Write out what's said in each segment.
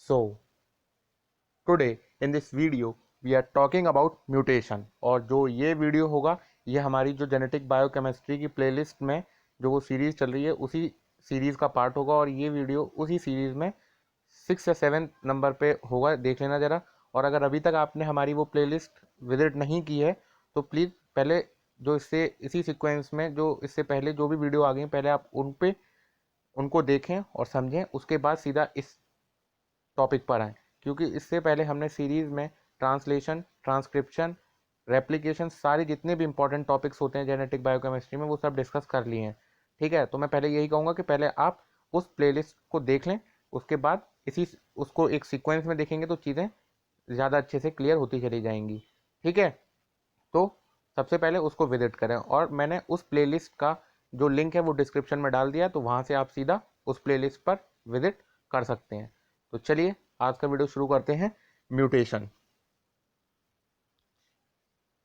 So today in this video we are talking about mutation। और जो ये video होगा ये हमारी जो जेनेटिक बायोकेमिस्ट्री की प्लेलिस्ट में जो वो सीरीज़ चल रही है उसी सीरीज़ का पार्ट होगा, और ये वीडियो उसी सीरीज़ में 6 या 7 नंबर पे होगा, देख लेना ज़रा। और अगर अभी तक आपने हमारी वो प्लेलिस्ट विजिट नहीं की है तो प्लीज़ पहले जो इससे इसी सीक्वेंस में जो इससे पहले जो भी वीडियो आ गई पहले आप उनको देखें और समझें, उसके बाद सीधा इस टॉपिक पर आएँ। क्योंकि इससे पहले हमने सीरीज़ में ट्रांसलेशन, ट्रांसक्रिप्शन, रेप्लिकेशन, सारे जितने भी इंपॉर्टेंट टॉपिक्स होते हैं जेनेटिक बायोकेमिस्ट्री में वो सब डिस्कस कर लिए हैं। ठीक है, तो मैं पहले यही कहूँगा कि पहले आप उस प्लेलिस्ट को देख लें, उसके बाद उसको एक सीक्वेंस में देखेंगे तो चीज़ें ज़्यादा अच्छे से क्लियर होती चली जाएंगी। ठीक है, तो सबसे पहले उसको विजिट करें, और मैंने उस प्लेलिस्ट का जो लिंक है वो डिस्क्रिप्शन में डाल दिया, तो वहाँ से आप सीधा उस प्लेलिस्ट पर विजिट कर सकते हैं। तो चलिए आज का वीडियो शुरू करते हैं। Mutation.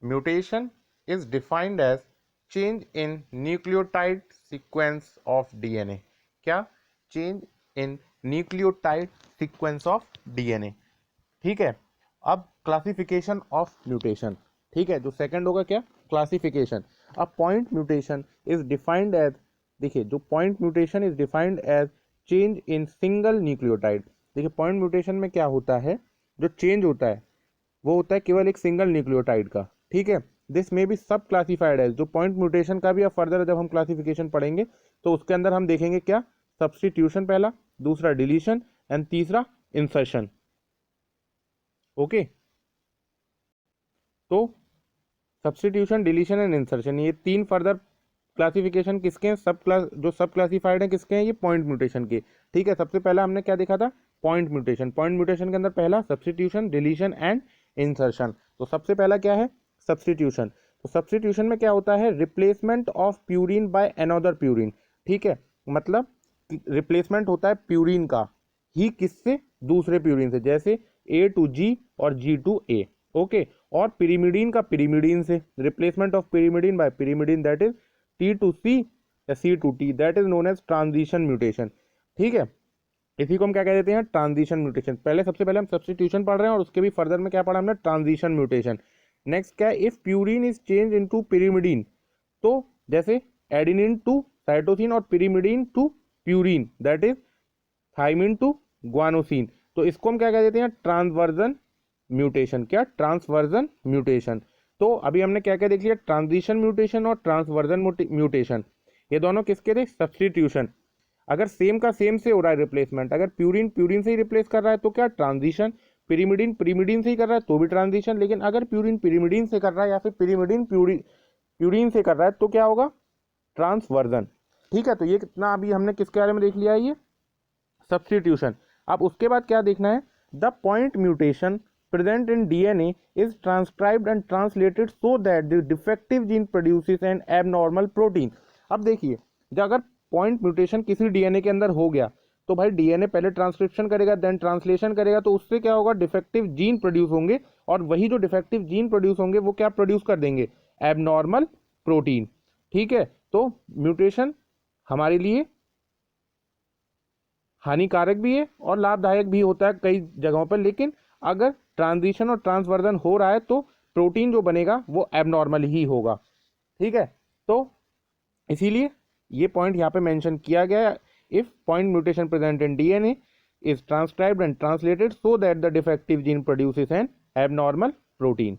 Mutation is defined as change in nucleotide sequence of DNA. क्या? Change in nucleotide sequence of DNA. ठीक है, अब क्लासिफिकेशन ऑफ म्यूटेशन। ठीक है, जो सेकंड होगा क्या? क्लासिफिकेशन। अब point mutation is defined as, देखिए जो point mutation is defined as change in single nucleotide. देखिए पॉइंट म्यूटेशन में क्या होता है, जो चेंज होता है वो होता है केवल एक सिंगल न्यूक्लियोटाइड का। ठीक है, दिस में भी सब क्लासिफाइड है। जो पॉइंट म्यूटेशन का भी अब फर्दर जब हम क्लासिफिकेशन पढ़ेंगे तो उसके अंदर हम देखेंगे क्या? सब्स्टिट्यूशन पहला, दूसरा डिलीशन एंड तीसरा इंसर्शन। ओके, तो सब्स्टिट्यूशन, डिलीशन एंड इंसर्शन, ये तीन फर्दर क्लासिफिकेशन किसके हैं? जो सब क्लासिफाइड हैं किसके हैं? ये पॉइंट म्यूटेशन के। ठीक है, सबसे पहला हमने क्या देखा था? Point mutation. पॉइंट म्यूटेशन के अंदर पहला सब्स्टिट्यूशन, डिलीशन एंड इंसर्शन। तो सबसे पहला क्या है? सब्स्टिट्यूशन। तो सब्स्टिट्यूशन में क्या होता है? Replacement of purine by another purine. ठीक है, मतलब रिप्लेसमेंट होता है प्यूरिन का ही किससे? दूसरे प्यूरिन से, जैसे A टू G और G टू A। ओके, और पिरीमिडीन का पिरीमिडीन से, replacement of pyrimidine by pyrimidine, that is T to C या C to T, that is known as transition mutation. ठीक है, इसी को हम क्या कह देते हैं? Transition mutation. सबसे पहले हम सब्स्टिट्यूशन पढ़ रहे हैं और उसके भी फर्दर में क्या पढ़ा हमने? Transition mutation. नेक्स्ट क्या है? If purine is change into pyrimidine, तो जैसे एडिनिन टू साइटोसिन और pyrimidine to purine, that is thymine to guanosine, तो इसको हम क्या कह देते हैं? Transversion mutation. क्या? Transversion mutation. तो अभी हमने क्या क्या देख लिया? ट्रांजिशन म्यूटेशन और ट्रांसवर्जन म्यूटेशन। ये दोनों किसके थे? सब्स्टिट्यूशन। अगर सेम का सेम से हो रहा है रिप्लेसमेंट, अगर प्यूरिन प्यूरिन से ही रिप्लेस कर रहा है तो क्या? ट्रांजिशन। पिरीमिडीन पिरीमिडीन से ही कर रहा है तो भी ट्रांजिशन। लेकिन अगर प्यूरिन पिरीमिडीन से कर रहा है या फिर पिरीमिडीन प्यूरिन से कर रहा है तो क्या होगा? ट्रांसवर्जन। ठीक है, तो ये कितना अभी हमने किसके बारे में देख लिया है? ये सब्स्टिट्यूशन। अब उसके बाद क्या देखना है? The point mutation present in DNA is transcribed and translated so that the defective gene produces an abnormal protein। अब देखिए, जब अगर पॉइंट म्यूटेशन किसी डीएनए के अंदर हो गया तो भाई डीएनए पहले ट्रांसक्रिप्शन करेगा, देन ट्रांसलेशन करेगा, तो उससे क्या होगा? डिफेक्टिव जीन प्रोड्यूस होंगे, और वही जो डिफेक्टिव जीन प्रोड्यूस होंगे वो क्या प्रोड्यूस कर देंगे? Abnormal protein. ठीक है, तो म्यूटेशन हमारे लिए हानिकारक भी है और लाभदायक भी होता है कई जगहों पर, लेकिन अगर ट्रांजिशन और ट्रांसवर्जन हो रहा है तो प्रोटीन जो बनेगा वो एबनॉर्मल ही होगा। ठीक है, तो इसीलिए ये पॉइंट यहाँ पे मेंशन किया गया है। If point mutation present in DNA is transcribed and translated so that the defective gene produces N abnormal protein.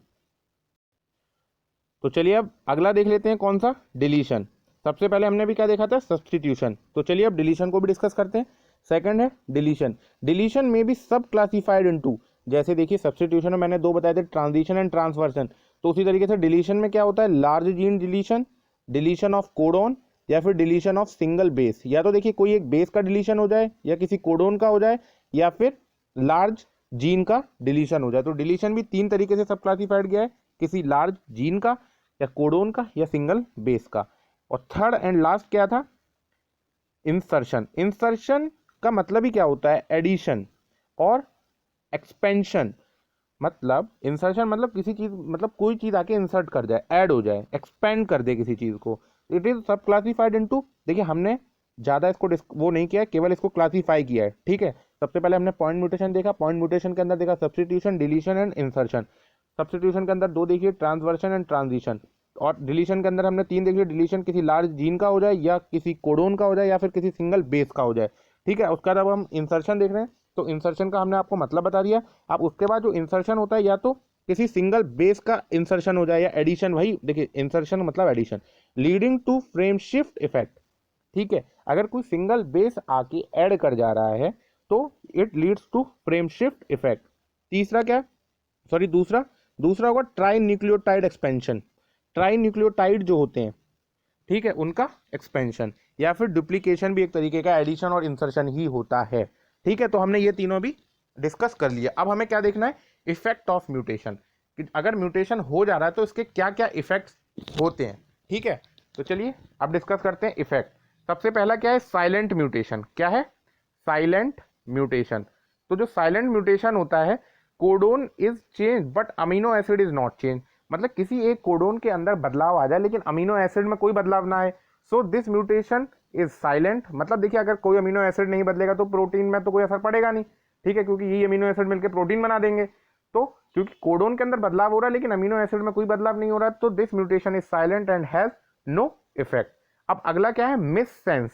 तो चलिए अब अगला देख लेते हैं, कौन सा? डिलीशन। सबसे पहले हमने भी क्या देखा था? सब्स्टिट्यूशन। तो चलिए अब डिलीशन को भी डिस्कस करते हैं। सेकंड है डिलीशन। डिलीशन में भी सब क्लासिफाइड इनटू, जैसे देखिए सब्स्टिट्यूशन में मैंने दो बताए थे, ट्रांजिशन एंड ट्रांसवर्सन, तो उसी तरीके से डिलीशन में क्या होता है? Large gene deletion, deletion of codon, या फिर डिलीशन ऑफ सिंगल बेस। या तो देखिए कोई एक बेस का डिलीशन हो जाए, या किसी कोडोन का हो जाए, या फिर लार्ज जीन का डिलीशन हो जाए। तो डिलीशन भी तीन तरीके से सब क्लासिफाइड गया है, किसी लार्ज जीन का, या कोडोन का, या सिंगल बेस का। और थर्ड एंड लास्ट क्या था? इंसर्शन। इंसर्शन का मतलब ही क्या होता है? एडिशन और एक्सपेंशन। मतलब इंसर्शन मतलब किसी चीज, मतलब कोई चीज आके इंसर्ट कर जाए, ऐड हो जाए, एक्सपेंड कर दे किसी चीज को। इट इज सब क्लासिफाइड इनटू, देखिए हमने ज्यादा इसको वो नहीं किया है, केवल इसको क्लासिफाई किया है। ठीक है, सबसे पहले हमने पॉइंट म्यूटेशन देखा, पॉइंट म्यूटेशन के अंदर देखा substitution, deletion and insertion. Substitution के अंदर दो देखिए, ट्रांसवर्शन एंड ट्रांजिशन, और डिलीशन के अंदर हमने तीन देखिए, डिलीशन किसी लार्ज जीन का हो जाए या किसी कोडोन का हो जाए या फिर किसी सिंगल बेस का हो जाए, ठीक है। उसके बाद अब हम इंसर्शन देख रहे हैं, तो इंसर्शन का हमने आपको मतलब बता दिया। अब उसके बाद जो इंसर्शन होता है या तो किसी सिंगल बेस का इंसर्शन हो जाए या एडिशन, वही देखिए इंसर्शन मतलब addition, leading to frame shift effect, ठीक है। अगर कोई सिंगल बेस आके ऐड कर जा रहा है तो it leads to frame shift effect. तीसरा क्या, सॉरी दूसरा दूसरा होगा tri nucleotide expansion. Tri nucleotide जो होते हैं, ठीक है, उनका एक्सपेंशन, या फिर डुप्लीकेशन भी एक तरीके का एडिशन और इंसर्शन ही होता है, ठीक है। तो हमने ये तीनों भी डिस्कस कर लिया। अब हमें क्या देखना है, इफेक्ट ऑफ म्यूटेशन, कि अगर म्यूटेशन हो जा रहा है तो इसके क्या क्या इफेक्ट्स होते हैं, ठीक है। तो चलिए अब डिस्कस करते हैं इफेक्ट। सबसे पहला क्या है, साइलेंट म्यूटेशन। क्या है, साइलेंट म्यूटेशन। तो जो साइलेंट म्यूटेशन होता है, codon is change but amino acid is not change, मतलब किसी एक कोडोन के अंदर बदलाव आ जाए लेकिन अमीनो एसिड में कोई बदलाव ना आए, so this mutation is silent. मतलब देखिए अगर कोई अमीनो एसिड नहीं बदलेगा तो प्रोटीन में तो कोई असर पड़ेगा नहीं, ठीक है, क्योंकि ये अमीनो एसिड मिलकर प्रोटीन बना देंगे। तो क्योंकि कोडोन के अंदर बदलाव हो रहा है लेकिन अमीनो एसिड में कोई बदलाव नहीं हो रहा है, तो this mutation is silent and has no effect. अब अगला क्या है, missense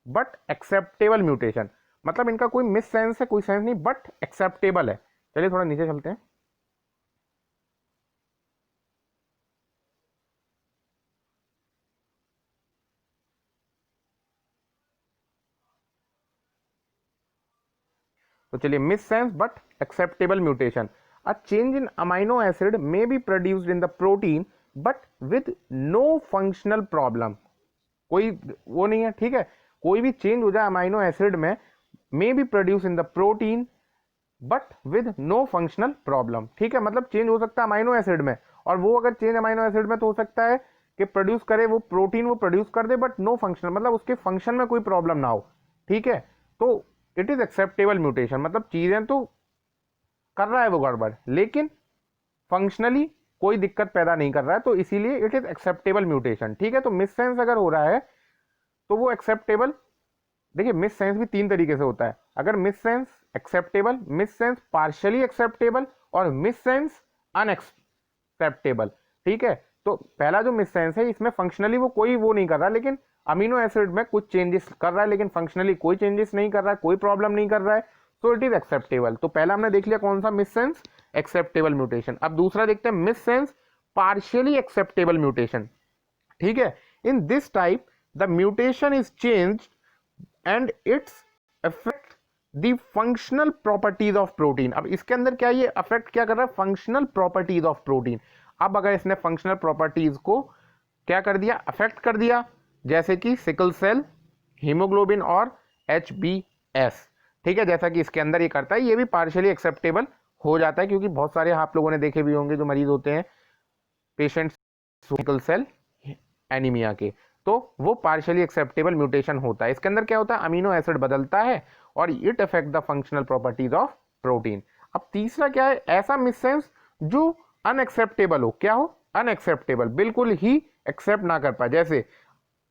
but acceptable mutation, मतलब इनका कोई मिस सेंस है, कोई सेंस नहीं, बट एक्सेप्टेबल है। चलिए थोड़ा नीचे चलते हैं। तो चलिए, missense but acceptable mutation, a change in amino acid may be produced in the protein but with no functional problem. कोई वो नहीं है, ठीक है, कोई भी चेंज हो जाए अमाइनो एसिड में, may be produce in the protein but with no functional problem, ठीक है। मतलब चेंज हो सकता है अमाइनो एसिड में, और वो अगर चेंज अमाइनो एसिड में तो हो सकता है कि प्रोड्यूस करे वो प्रोटीन, वो प्रोड्यूस कर दे बट नो फंक्शनल, मतलब उसके फंक्शन में कोई प्रॉब्लम ना हो, ठीक है। तो इट इज एक्सेप्टेबल म्यूटेशन, मतलब चीजें तो कर रहा है वो गड़बड़ लेकिन फंक्शनली कोई दिक्कत पैदा नहीं कर रहा है, तो इसीलिए इट इज एक्सेप्टेबल म्यूटेशन, ठीक है। तो मिस सेंस अगर हो रहा है तो वो एक्सेप्टेबल, देखिए मिस सेंस भी तीन तरीके से होता है, अगर miss sense acceptable, miss sense partially acceptable और मिस सेंस अनएक्सेप्टेबल, ठीक है। तो पहला जो मिस सेंस है इसमें फंक्शनली वो कोई वो नहीं कर रहा, लेकिन अमीनो एसिड में कुछ चेंजेस कर रहा है लेकिन फंक्शनली कोई चेंजेस नहीं कर रहा है, कोई प्रॉब्लम नहीं कर रहा है, सो इट इज एक्सेप्टेबल। तो पहला हमने देख लिया कौन सा, मिस सेंस एक्सेप्टेबल म्यूटेशन। अब दूसरा देखते हैं, miss sense partially acceptable mutation, ठीक है। In this type the mutation is changed and it's affect the functional properties of protein. अब इसके अंदर क्या ये अफेक्ट क्या कर रहा है, फंक्शनल प्रॉपर्टीज ऑफ प्रोटीन। अब अगर इसने फंक्शनल प्रॉपर्टीज को क्या कर दिया, अफेक्ट कर दिया, जैसे कि सिकल सेल, हीमोग्लोबिन और HbS, ठीक है, जैसा कि इसके अंदर ये करता है, ये भी पार्शियली एक्सेप्टेबल हो जाता है, क्योंकि बहुत सारे आप लोगों ने देखे भी होंगे जो मरीज होते हैं पेशेंट्स सिकल सेल एनीमिया के, तो वो पार्शियली एक्सेप्टेबल म्यूटेशन होता है। इसके अंदर क्या होता है, अमीनो एसिड बदलता है और it affect the functional properties of protein. अब तीसरा क्या है, ऐसा मिस सेंस जो अनएक्सेप्टेबल हो, क्या हो, अनएक्सेप्टेबल, बिल्कुल ही एक्सेप्ट ना कर पाए, जैसे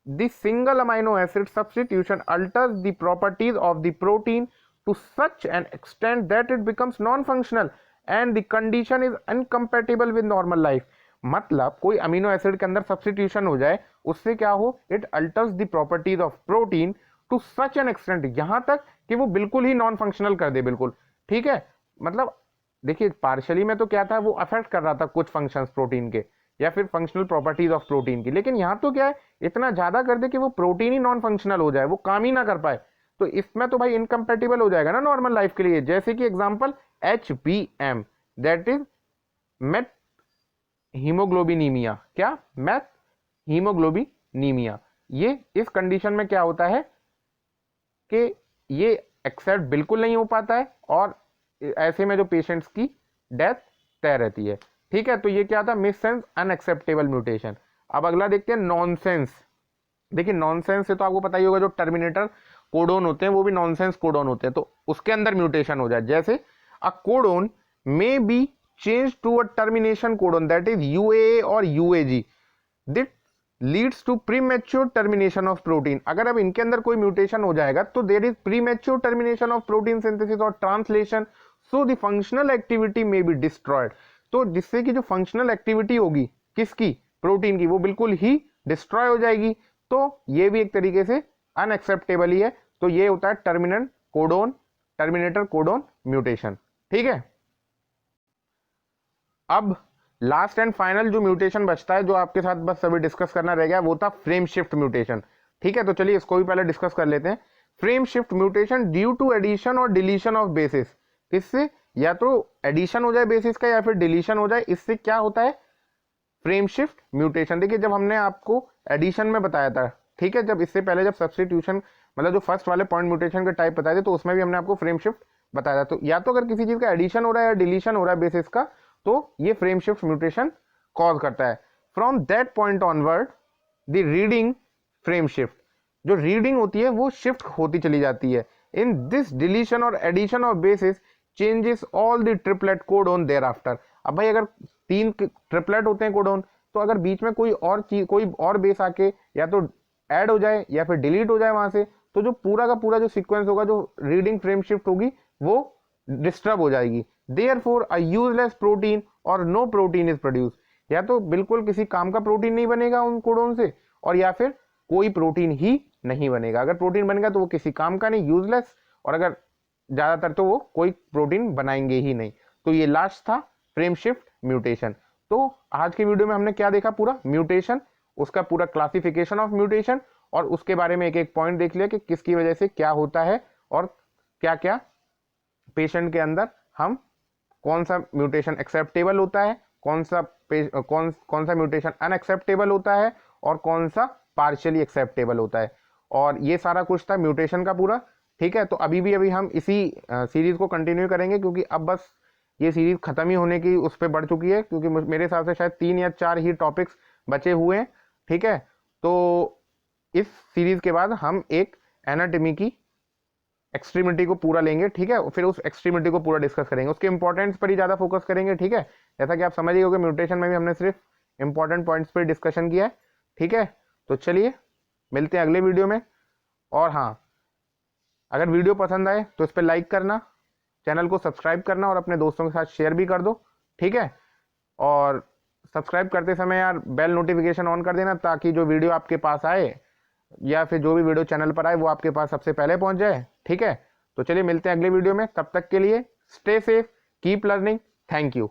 the single amino acid substitution alters the properties of the protein to such an extent that it becomes non functional and the condition is incompatible with normal life. मतलब कोई अमीनो एसिड के अंदर substitution हो जाए, उससे क्या हो, it alters the properties of protein to such an extent, यहां तक कि वो बिल्कुल ही नॉन फंक्शनल कर दे, बिल्कुल, ठीक है। मतलब देखिए पार्शियली में तो क्या था, वो अफेक्ट कर रहा था कुछ फंक्शंस प्रोटीन के या फिर फंक्शनल प्रॉपर्टीज ऑफ प्रोटीन की, लेकिन यहां तो क्या है, इतना ज्यादा कर दे कि वो प्रोटीन ही नॉन फंक्शनल हो जाए, वो काम ही ना कर पाए, तो इसमें तो भाई इनकम्पेटिबल हो जाएगा ना नॉर्मल लाइफ के लिए। जैसे कि example HbM, that is methaemoglobinaemia, क्या, मैथ हीमोग्लोबिनीमिया। ये इस कंडीशन में क्या होता है कि ये एक्सेप्ट बिल्कुल नहीं हो पाता है और ऐसे में जो पेशेंट्स की डेथ तय रहती है, ठीक है। तो ये क्या था, मिस सेंस अनएक्सेप्टेबल म्यूटेशन। अब अगला देखते हैं नॉनसेंस। देखिए नॉनसेंस से तो आपको पता ही होगा, जो टर्मिनेटर कोडोन होते हैं वो भी नॉनसेंस कोडोन होते हैं, तो उसके अंदर म्यूटेशन हो जाए, जैसे a codon may be change to a termination codon that is UAA और UAG, this leads to premature termination of protein. अगर अब इनके अंदर कोई म्यूटेशन हो जाएगा तो there is premature termination of protein synthesis और translation, so the functional activity may be destroyed. तो जिससे कि जो फंक्शनल एक्टिविटी होगी किसकी, प्रोटीन की, वो बिल्कुल ही डिस्ट्रॉय हो जाएगी। तो ये भी एक तरीके से अनएक्सेप्टेबल ही है। तो ये होता है टर्मिनेटर कोडोन म्यूटेशन। ठीक है, अब लास्ट एंड फाइनल जो म्यूटेशन बचता है जो आपके साथ बस अभी डिस्कस करना रह गया वो था फ्रेम शिफ्ट म्यूटेशन। ठीक है, तो चलिए इसको भी पहले डिस्कस कर लेते हैं। Frame shift mutation due to addition और डिलीशन ऑफ बेसिस। किससे, या तो एडिशन हो जाए बेसिस का या फिर डिलीशन हो जाए, इससे क्या होता है फ्रेम शिफ्ट म्यूटेशन। देखिए जब हमने आपको एडिशन में बताया था, ठीक है, जब इससे पहले जब सब्स्टिट्यूशन मतलब जो फर्स्ट वाले पॉइंट म्यूटेशन के टाइप बताए थे तो उसमें भी हमने आपको फ्रेम शिफ्ट बताया था। तो या तो अगर किसी चीज का एडिशन हो रहा है या डिलीशन हो रहा है बेसिस का तो ये फ्रेम शिफ्ट म्यूटेशन कॉज करता है। From that point onward the reading frame shift, जो रीडिंग होती है वो शिफ्ट होती चली जाती है। इन दिस डिलीशन और addition of bases changes all the triplet codon thereafter. अब भाई अगर 3 ट्रिपलेट होते हैं कोडोन, तो अगर बीच में कोई और चीज कोई और बेस आके या तो ऐड हो जाए या फिर डिलीट हो जाए वहां से, तो जो पूरा का पूरा जो सीक्वेंस होगा, जो रीडिंग फ्रेम शिफ्ट होगी, वो डिस्टर्ब हो जाएगी। Therefore, a useless protein or no protein is produced। या तो बिल्कुल किसी काम का प्रोटीन नहीं बनेगा उन कोडोन से, और या फिर कोई प्रोटीन ही नहीं बनेगा। अगर प्रोटीन बनेगा तो वो किसी काम का नहीं, यूजलेस, और अगर ज्यादातर तो वो कोई प्रोटीन बनाएंगे ही नहीं। तो ये लास्ट था फ्रेम शिफ्ट म्यूटेशन। तो आज की वीडियो में हमने क्या देखा, पूरा म्यूटेशन, उसका पूरा क्लासिफिकेशन ऑफ म्यूटेशन, और उसके बारे में एक एक पॉइंट देख लिया कि किसकी वजह से क्या होता है और क्या क्या पेशेंट के अंदर हम कौन सा म्यूटेशन एक्सेप्टेबल होता है, कौन सा म्यूटेशन अनएक्सेप्टेबल होता है, और कौन सा पार्शियली एक्सेप्टेबल होता है। और ये सारा कुछ था म्यूटेशन का पूरा। ठीक है, तो अभी हम इसी सीरीज को कंटिन्यू करेंगे, क्योंकि अब बस ये सीरीज खत्म ही होने की उस पर बढ़ चुकी है, क्योंकि मेरे हिसाब से शायद 3 या 4 ही टॉपिक्स बचे हुए हैं। ठीक है, तो इस सीरीज के बाद हम एक एनाटॉमी की एक्सट्रीमिटी को पूरा लेंगे। ठीक है, फिर उस एक्सट्रीमिटी को पूरा डिस्कस करेंगे, उसके इंपॉर्टेंस पर ही ज्यादा फोकस करेंगे। ठीक है, जैसा कि आप समझ गए होंगे म्यूटेशन में भी हमने सिर्फ इंपॉर्टेंट पॉइंट्स पर डिस्कशन किया है। ठीक है, तो चलिए मिलते हैं अगले वीडियो में। और हाँ, अगर वीडियो पसंद आए तो इस पर लाइक करना, चैनल को सब्सक्राइब करना और अपने दोस्तों के साथ शेयर भी कर दो। ठीक है, और सब्सक्राइब करते समय यार बेल नोटिफिकेशन ऑन कर देना, ताकि जो वीडियो आपके पास आए या फिर जो भी वीडियो चैनल पर आए वो आपके पास सबसे पहले पहुंच जाए। ठीक है, तो चलिए मिलते हैं अगले वीडियो में, तब तक के लिए stay safe, keep learning, thank you.